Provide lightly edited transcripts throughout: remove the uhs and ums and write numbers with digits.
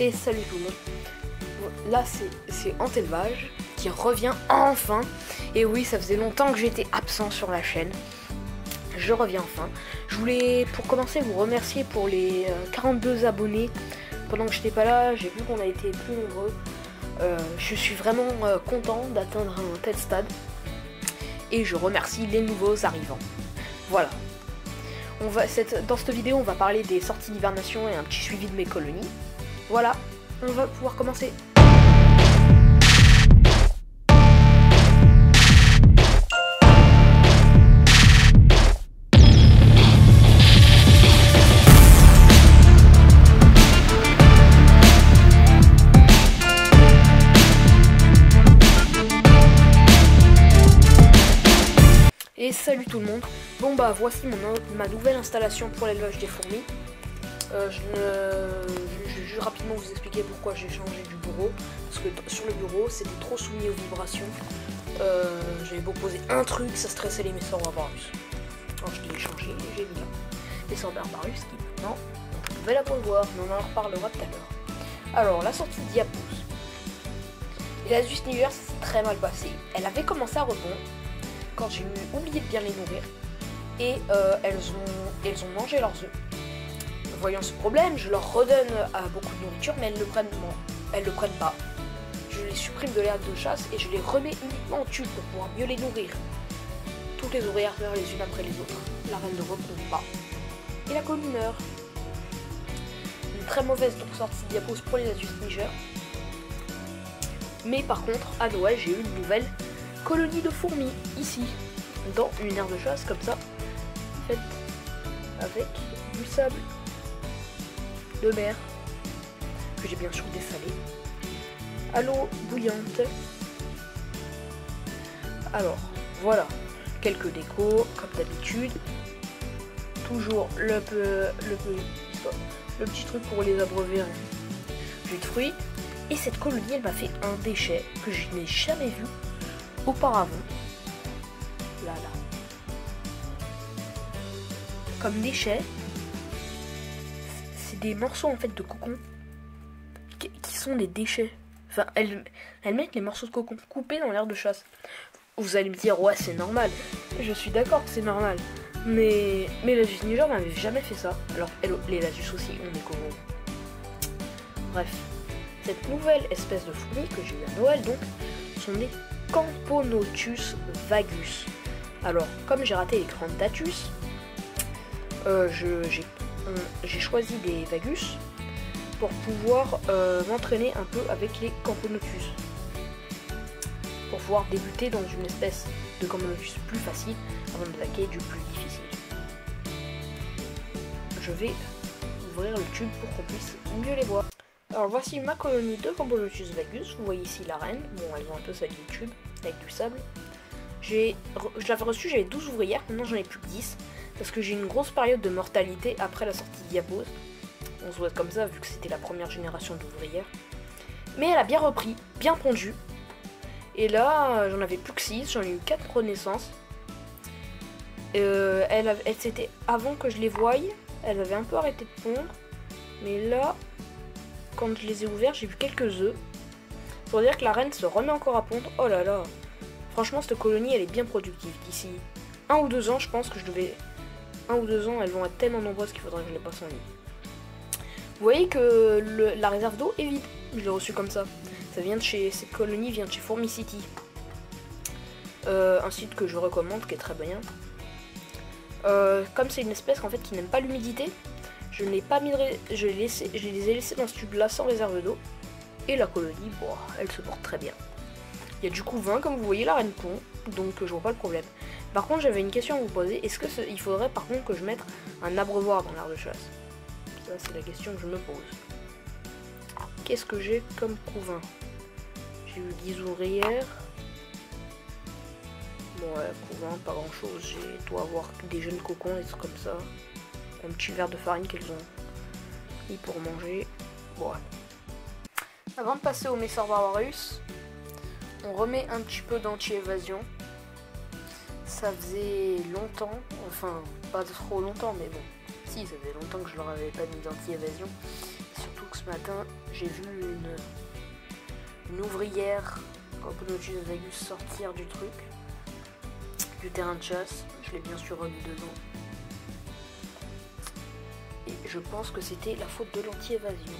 Et salut tout le monde. Là c'est Antélevage qui revient enfin. Et oui, ça faisait longtemps que j'étais absent sur la chaîne. Je reviens enfin. Je voulais pour commencer vous remercier pour les 42 abonnés. Pendant que j'étais pas là, j'ai vu qu'on a été plus nombreux. Je suis vraiment content d'atteindre un tel stade. Et je remercie les nouveaux arrivants. Voilà. Dans cette vidéo, on va parler des sorties d'hibernation et un petit suivi de mes colonies. Voilà, on va pouvoir commencer. Et salut tout le monde. Bon bah voici ma nouvelle installation pour l'élevage des fourmis. Je vais rapidement vous expliquer pourquoi j'ai changé du bureau. Parce que sur le bureau c'était trop soumis aux vibrations. J'avais beau poser un truc, ça stressait les Messorbarbarus. Alors je l'ai changé et j'ai mis là Messorbarbarus qui maintenant on pouvait la voir, mais on en reparlera tout à l'heure. Alors la sortie de Diapos. Et la Zusniger, ça s'est très mal passé. Elle avait commencé à répondre quand j'ai oublié de bien les nourrir et elles ont mangé leurs œufs. Voyant ce problème, je leur redonne beaucoup de nourriture, mais elles le prennent pas. Je les supprime de l'aire de chasse et je les remets uniquement en tube pour pouvoir mieux les nourrir. Toutes les ouvrières meurent les unes après les autres. La reine ne répond pas. Et la colonie meurt. Une très mauvaise sortie de Diapos pour les adultes Niger. Mais par contre, à Noël, j'ai eu une nouvelle colonie de fourmis, ici, dans une aire de chasse, comme ça, faite avec du sable de mer, que j'ai bien sûr dessalé, à l'eau bouillante. Alors, voilà, quelques décos, comme d'habitude, toujours le petit truc pour les abreuver en jus de fruits, et cette colonie, elle m'a fait un déchet que je n'ai jamais vu auparavant. Là. Comme déchets, c'est des morceaux en fait de cocon qui sont des déchets. Enfin, elles mettent les morceaux de cocon coupés dans l'aire de chasse. Vous allez me dire, ouais, c'est normal. Je suis d'accord que c'est normal. Mais la Zusniger n'avait jamais fait ça. Alors, les Lasus aussi ont des cocons. Bref, cette nouvelle espèce de fourmi que j'ai eu à Noël, donc, sont des Camponotus vagus. Alors, comme j'ai raté les Crantatus, j'ai choisi des vagus pour pouvoir m'entraîner un peu avec les Camponotus. Pour pouvoir débuter dans une espèce de Camponotus plus facile avant d'attaquer du plus difficile. Je vais ouvrir le tube pour qu'on puisse mieux les voir. Alors voici ma colonie de Camponotus vagus. Vous voyez ici la reine. Bon, elles ont un peu sali le tube avec du sable. Je l'avais reçu, j'avais 12 ouvrières. Maintenant j'en ai plus que 10. Parce que j'ai une grosse période de mortalité après la sortie de Diapos. On se voit comme ça vu que c'était la première génération d'ouvrières. Mais elle a bien repris, bien pondu. Et là j'en avais plus que 6. J'en ai eu 4 renaissances. C'était avant que je les voie. Elles avaient un peu arrêté de pondre. Mais là, quand je les ai ouverts, j'ai vu quelques œufs. Pour dire que la reine se remet encore à pondre. Oh là là. Franchement, cette colonie, elle est bien productive. D'ici 1 ou 2 ans, je pense que je devais... 1 ou 2 ans, elles vont être tellement nombreuses qu'il faudrait que je les passe en ligne. Vous voyez que la réserve d'eau est vide. Je l'ai reçu comme ça. Cette colonie vient de chez Fourmicity. Un site que je recommande, qui est très bien. Comme c'est une espèce en fait qui n'aime pas l'humidité, je n'ai pas mis je les ai laissés dans ce tube là sans réserve d'eau. Et la colonie, bon, elle se porte très bien. Il y a du coup 20 comme vous voyez, la reine pond, donc je vois pas le problème. Par contre j'avais une question à vous poser, est-ce que il faudrait par contre que je mette un abreuvoir dans l'aire de chasse? Ça c'est la question que je me pose. Qu'est-ce que j'ai comme couvain? J'ai eu 10 ouvrières. Bon ouais, couvain, pas grand chose, j'ai dois avoir des jeunes cocons, des trucs comme ça. Un petit verre de farine qu'elles ont mis pour manger. Bon ouais. Avant de passer au Messorbarbarus, on remet un petit peu d'anti-évasion. Ça faisait longtemps, enfin pas trop longtemps, mais bon, si ça faisait longtemps que je leur avais pas mis d'anti-évasion. Surtout que ce matin, j'ai vu une ouvrière Camponologie de Vegas sortir du truc, du terrain de chasse. Je l'ai bien sûr remis dedans. Et je pense que c'était la faute de l'anti-évasion.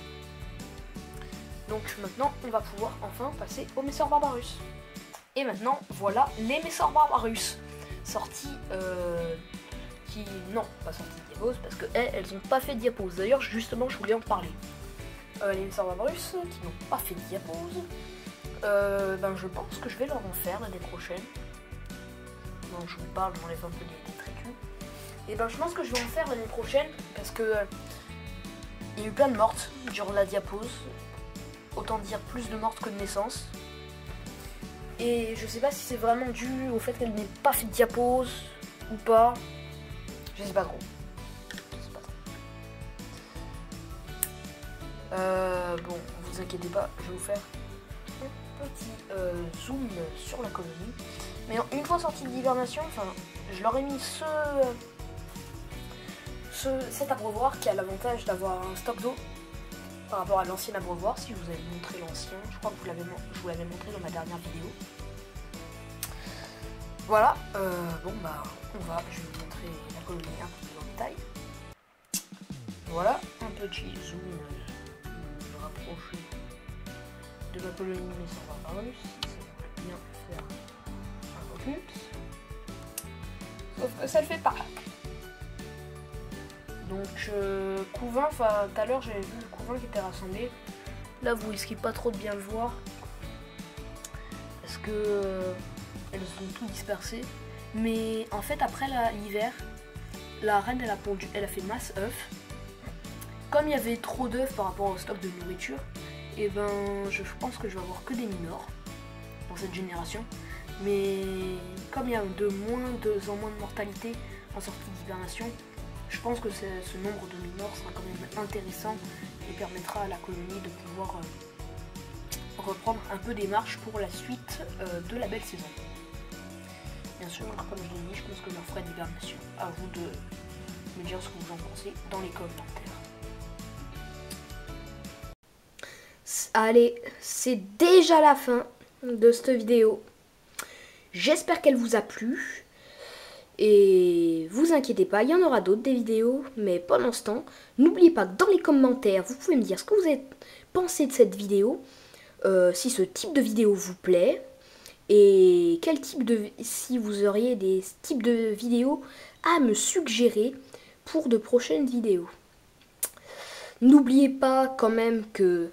Donc maintenant, on va pouvoir enfin passer au Messor Barbarus. Et maintenant, voilà les Messor Barbarus. Sortis, non, pas sortis de diapose, parce que elles n'ont pas fait de diapose. D'ailleurs, justement, je voulais en parler. Les Messor Barbarus qui n'ont pas fait de diapose, je pense que je vais leur en faire l'année prochaine. Donc je vous parle, j'enlève un peu des tricus. Et je pense que je vais en faire l'année prochaine, parce que il y a eu plein de mortes durant la diapose. Autant dire plus de mortes que de naissances. Et je sais pas si c'est vraiment dû au fait qu'elle n'ait pas fait de diapose ou pas. Je sais pas trop. Bon, vous inquiétez pas, je vais vous faire un petit zoom sur la colonie. Mais une fois sortie de l'hibernation, je leur ai mis cet abreuvoir qui a l'avantage d'avoir un stock d'eau par rapport à l'ancien abreuvoir. Si je vous avais montré l'ancien, je crois que je vous l'avais montré dans ma dernière vidéo. Voilà, je vais vous montrer la colonie un peu plus en détail. Voilà, un petit zoom, je vais rapprocher de ma colonie Messor Barbarus, si ça veut bien faire un focus. Sauf que ça le fait pas. Donc couvain, tout à l'heure j'avais vu le couvain qui était rassemblé. Là vous risquez pas trop de bien le voir. Parce que elles sont tout dispersées. Mais en fait après l'hiver, la reine elle a fait masse œufs. Comme il y avait trop d'œufs par rapport au stock de nourriture, et je pense que je vais avoir que des minors dans cette génération. Mais comme il y a de moins de mortalité en sortie d'hibernation, je pense que ce nombre de minors sera quand même intéressant et permettra à la colonie de pouvoir reprendre un peu des marches pour la suite de la belle saison. Bien sûr, comme je l'ai dit, je pense que je leur ferai d'hibernation. À vous de me dire ce que vous en pensez dans les commentaires. Allez, c'est déjà la fin de cette vidéo. J'espère qu'elle vous a plu. Et vous inquiétez pas, il y en aura d'autres des vidéos. Mais pendant ce temps, n'oubliez pas que dans les commentaires, vous pouvez me dire ce que vous avez pensé de cette vidéo. Si ce type de vidéo vous plaît. Et si vous auriez des types de vidéos à me suggérer pour de prochaines vidéos. N'oubliez pas quand même que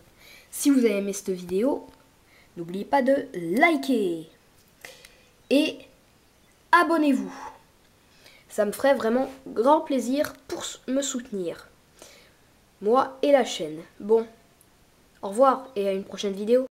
si vous avez aimé cette vidéo, n'oubliez pas de liker. Et abonnez-vous. Ça me ferait vraiment grand plaisir pour me soutenir. Moi et la chaîne. Bon, au revoir et à une prochaine vidéo.